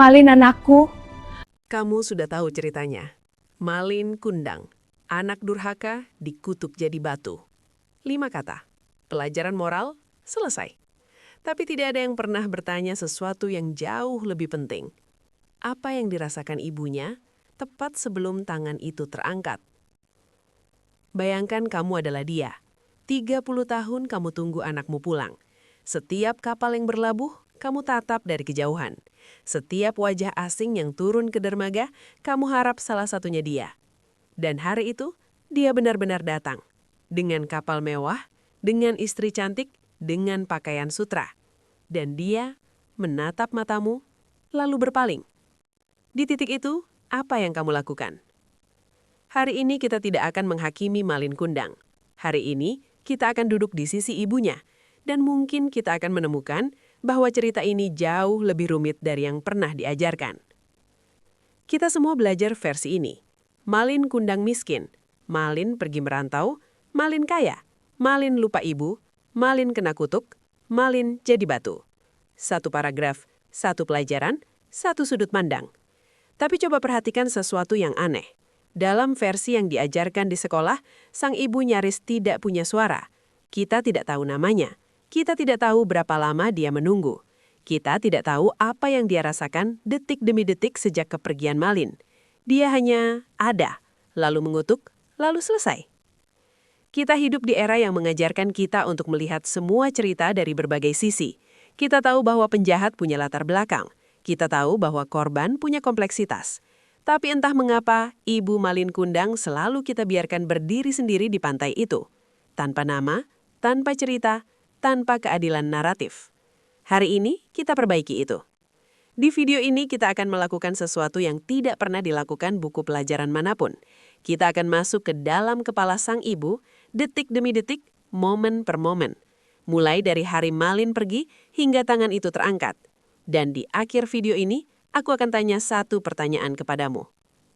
Malin anakku. Kamu sudah tahu ceritanya. Malin Kundang, anak durhaka dikutuk jadi batu. 5 kata, pelajaran moral, selesai. Tapi tidak ada yang pernah bertanya sesuatu yang jauh lebih penting. Apa yang dirasakan ibunya tepat sebelum tangan itu terangkat? Bayangkan kamu adalah dia. 30 tahun kamu tunggu anakmu pulang. Setiap kapal yang berlabuh, kamu tatap dari kejauhan. Setiap wajah asing yang turun ke dermaga, kamu harap salah satunya dia. Dan hari itu, dia benar-benar datang. Dengan kapal mewah, dengan istri cantik, dengan pakaian sutra. Dan dia menatap matamu, lalu berpaling. Di titik itu, apa yang kamu lakukan? Hari ini kita tidak akan menghakimi Malin Kundang. Hari ini, kita akan duduk di sisi ibunya. Dan mungkin kita akan menemukan bahwa cerita ini jauh lebih rumit dari yang pernah diajarkan. Kita semua belajar versi ini. Malin Kundang miskin, Malin pergi merantau, Malin kaya, Malin lupa ibu, Malin kena kutuk, Malin jadi batu. 1 paragraf, 1 pelajaran, 1 sudut pandang. Tapi coba perhatikan sesuatu yang aneh. Dalam versi yang diajarkan di sekolah, sang ibu nyaris tidak punya suara. Kita tidak tahu namanya. Kita tidak tahu berapa lama dia menunggu. Kita tidak tahu apa yang dia rasakan detik demi detik sejak kepergian Malin. Dia hanya ada, lalu mengutuk, lalu selesai. Kita hidup di era yang mengajarkan kita untuk melihat semua cerita dari berbagai sisi. Kita tahu bahwa penjahat punya latar belakang. Kita tahu bahwa korban punya kompleksitas. Tapi entah mengapa, Ibu Malin Kundang selalu kita biarkan berdiri sendiri di pantai itu. Tanpa nama, tanpa cerita, tanpa keadilan naratif. Hari ini, kita perbaiki itu. Di video ini, kita akan melakukan sesuatu yang tidak pernah dilakukan buku pelajaran manapun. Kita akan masuk ke dalam kepala sang ibu, detik demi detik, momen per momen. Mulai dari hari Malin pergi, hingga tangan itu terangkat. Dan di akhir video ini, aku akan tanya 1 pertanyaan kepadamu.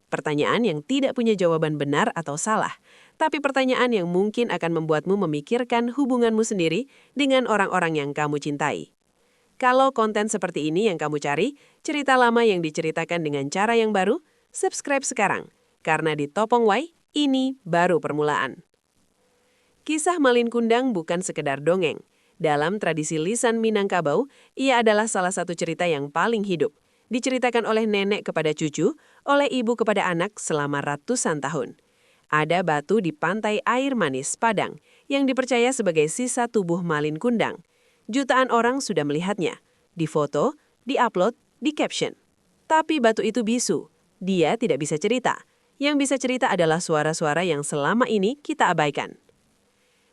Pertanyaan yang tidak punya jawaban benar atau salah, tapi pertanyaan yang mungkin akan membuatmu memikirkan hubunganmu sendiri dengan orang-orang yang kamu cintai. Kalau konten seperti ini yang kamu cari, cerita lama yang diceritakan dengan cara yang baru, subscribe sekarang. Karena di Topong Y, ini baru permulaan. Kisah Malin Kundang bukan sekedar dongeng. Dalam tradisi lisan Minangkabau, ia adalah salah satu cerita yang paling hidup. Diceritakan oleh nenek kepada cucu, oleh ibu kepada anak selama ratusan tahun. Ada batu di pantai air manis Padang yang dipercaya sebagai sisa tubuh Malin Kundang. Jutaan orang sudah melihatnya, difoto, diupload, di-caption. Tapi batu itu bisu, dia tidak bisa cerita. Yang bisa cerita adalah suara-suara yang selama ini kita abaikan.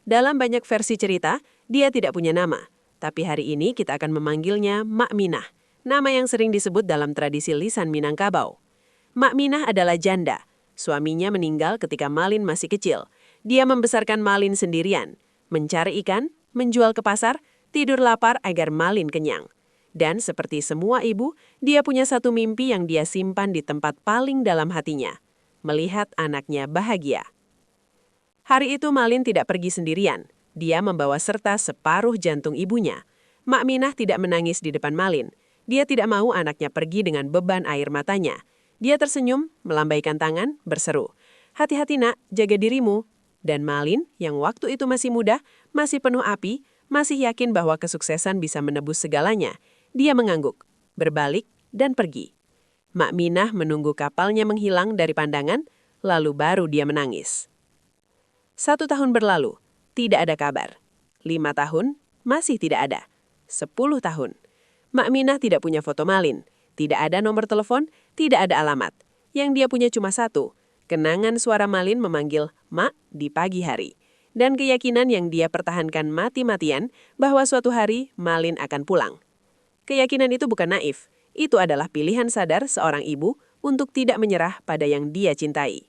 Dalam banyak versi cerita, dia tidak punya nama. Tapi hari ini kita akan memanggilnya Mak Minah. Nama yang sering disebut dalam tradisi lisan Minangkabau. Mak Minah adalah janda. Suaminya meninggal ketika Malin masih kecil. Dia membesarkan Malin sendirian, mencari ikan, menjual ke pasar, tidur lapar agar Malin kenyang. Dan seperti semua ibu, dia punya satu mimpi yang dia simpan di tempat paling dalam hatinya, melihat anaknya bahagia. Hari itu Malin tidak pergi sendirian. Dia membawa serta separuh jantung ibunya. Mak Minah tidak menangis di depan Malin. Dia tidak mau anaknya pergi dengan beban air matanya. Dia tersenyum, melambaikan tangan, berseru, "Hati-hati nak, jaga dirimu." Dan Malin, yang waktu itu masih muda, masih penuh api, masih yakin bahwa kesuksesan bisa menebus segalanya. Dia mengangguk, berbalik, dan pergi. Mak Minah menunggu kapalnya menghilang dari pandangan, lalu baru dia menangis. 1 tahun berlalu, tidak ada kabar. 5 tahun, masih tidak ada. 10 tahun. Mak Minah tidak punya foto Malin, tidak ada nomor telepon, tidak ada alamat. Yang dia punya cuma satu, kenangan suara Malin memanggil "Mak" di pagi hari. Dan keyakinan yang dia pertahankan mati-matian bahwa suatu hari Malin akan pulang. Keyakinan itu bukan naif, itu adalah pilihan sadar seorang ibu untuk tidak menyerah pada yang dia cintai.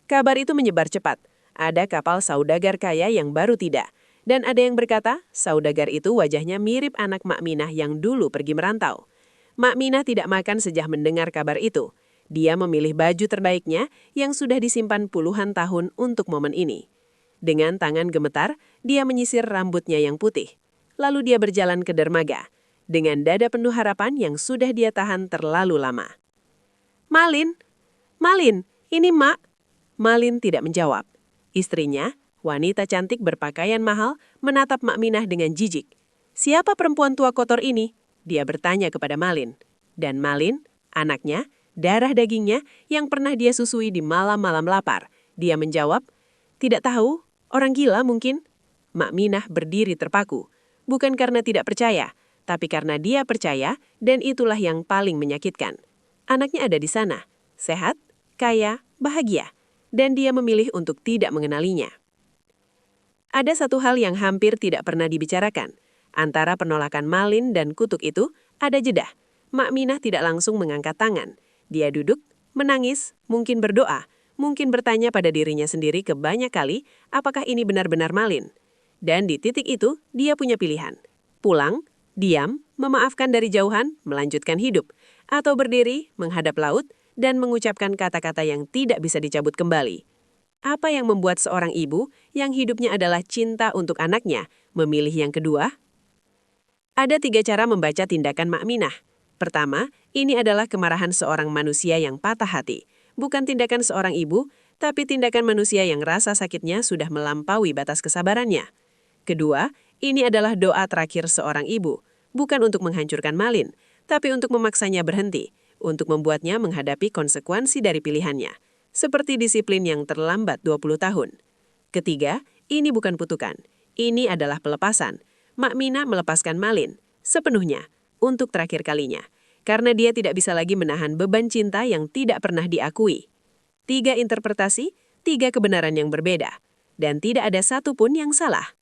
Kabar itu menyebar cepat, ada kapal saudagar kaya yang baru tidak. Dan ada yang berkata, saudagar itu wajahnya mirip anak Mak Minah yang dulu pergi merantau. Mak Minah tidak makan sejak mendengar kabar itu. Dia memilih baju terbaiknya yang sudah disimpan puluhan tahun untuk momen ini. Dengan tangan gemetar, dia menyisir rambutnya yang putih. Lalu dia berjalan ke dermaga. dengan dada penuh harapan yang sudah dia tahan terlalu lama. "Malin, Malin, ini Mak." Malin tidak menjawab. Istrinya, wanita cantik berpakaian mahal, menatap Mak Minah dengan jijik. "Siapa perempuan tua kotor ini?" Dia bertanya kepada Malin. Dan Malin, anaknya, darah dagingnya yang pernah dia susui di malam-malam lapar. Dia menjawab, "Tidak tahu, orang gila mungkin." Mak Minah berdiri terpaku. Bukan karena tidak percaya, tapi karena dia percaya dan itulah yang paling menyakitkan. Anaknya ada di sana, sehat, kaya, bahagia, dan dia memilih untuk tidak mengenalinya. Ada satu hal yang hampir tidak pernah dibicarakan. Antara penolakan Malin dan kutuk itu, ada jeda. Mak Minah tidak langsung mengangkat tangan. Dia duduk, menangis, mungkin berdoa, mungkin bertanya pada dirinya sendiri kebanyak kali apakah ini benar-benar Malin. Dan di titik itu, dia punya pilihan. Pulang, diam, memaafkan dari jauhan, melanjutkan hidup. Atau berdiri, menghadap laut, dan mengucapkan kata-kata yang tidak bisa dicabut kembali. Apa yang membuat seorang ibu yang hidupnya adalah cinta untuk anaknya memilih yang kedua? Ada 3 cara membaca tindakan Mak Minah. Pertama, ini adalah kemarahan seorang manusia yang patah hati. Bukan tindakan seorang ibu, tapi tindakan manusia yang rasa sakitnya sudah melampaui batas kesabarannya. Kedua, ini adalah doa terakhir seorang ibu, bukan untuk menghancurkan Malin, tapi untuk memaksanya berhenti, untuk membuatnya menghadapi konsekuensi dari pilihannya, seperti disiplin yang terlambat 20 tahun. Ketiga, ini bukan kutukan, ini adalah pelepasan. Mak Minah melepaskan Malin, sepenuhnya, untuk terakhir kalinya, karena dia tidak bisa lagi menahan beban cinta yang tidak pernah diakui. 3 interpretasi, 3 kebenaran yang berbeda, dan tidak ada satupun yang salah.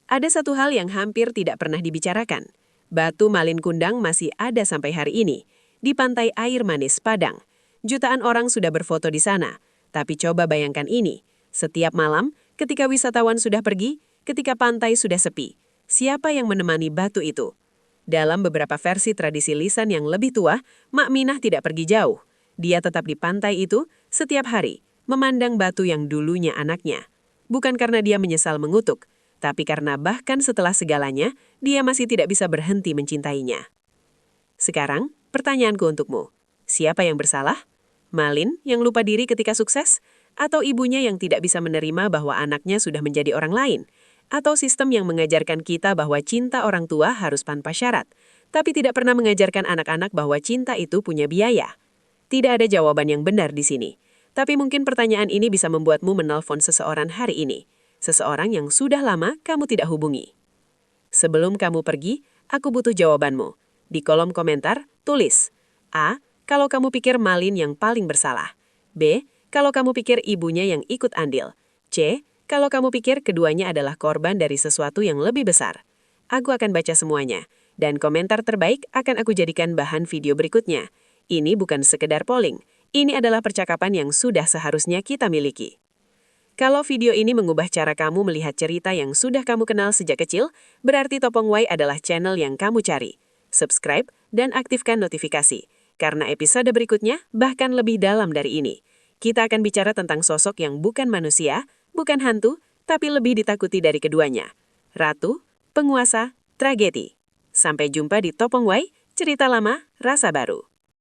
Ada satu hal yang hampir tidak pernah dibicarakan. Batu Malin Kundang masih ada sampai hari ini, di pantai air manis Padang. Jutaan orang sudah berfoto di sana. Tapi coba bayangkan ini, setiap malam ketika wisatawan sudah pergi, ketika pantai sudah sepi, siapa yang menemani batu itu? Dalam beberapa versi tradisi lisan yang lebih tua, Mak Minah tidak pergi jauh. Dia tetap di pantai itu setiap hari, memandang batu yang dulunya anaknya. Bukan karena dia menyesal mengutuk, tapi karena bahkan setelah segalanya, dia masih tidak bisa berhenti mencintainya. Sekarang, pertanyaanku untukmu. Siapa yang bersalah? Malin yang lupa diri ketika sukses? Atau ibunya yang tidak bisa menerima bahwa anaknya sudah menjadi orang lain? Atau sistem yang mengajarkan kita bahwa cinta orang tua harus tanpa syarat, tapi tidak pernah mengajarkan anak-anak bahwa cinta itu punya biaya? Tidak ada jawaban yang benar di sini. Tapi mungkin pertanyaan ini bisa membuatmu menelpon seseorang hari ini. Seseorang yang sudah lama kamu tidak hubungi. Sebelum kamu pergi, aku butuh jawabanmu. Di kolom komentar, tulis A. Kalau kamu pikir Malin yang paling bersalah. B. Kalau kamu pikir ibunya yang ikut andil. C. Kalau kamu pikir keduanya adalah korban dari sesuatu yang lebih besar. Aku akan baca semuanya. Dan komentar terbaik akan aku jadikan bahan video berikutnya. Ini bukan sekedar polling. Ini adalah percakapan yang sudah seharusnya kita miliki. Kalau video ini mengubah cara kamu melihat cerita yang sudah kamu kenal sejak kecil, berarti Topong Wai adalah channel yang kamu cari. Subscribe dan aktifkan notifikasi, karena episode berikutnya bahkan lebih dalam dari ini. Kita akan bicara tentang sosok yang bukan manusia, bukan hantu, tapi lebih ditakuti dari keduanya. Ratu, penguasa, tragedi. Sampai jumpa di Topong Wai, cerita lama, rasa baru.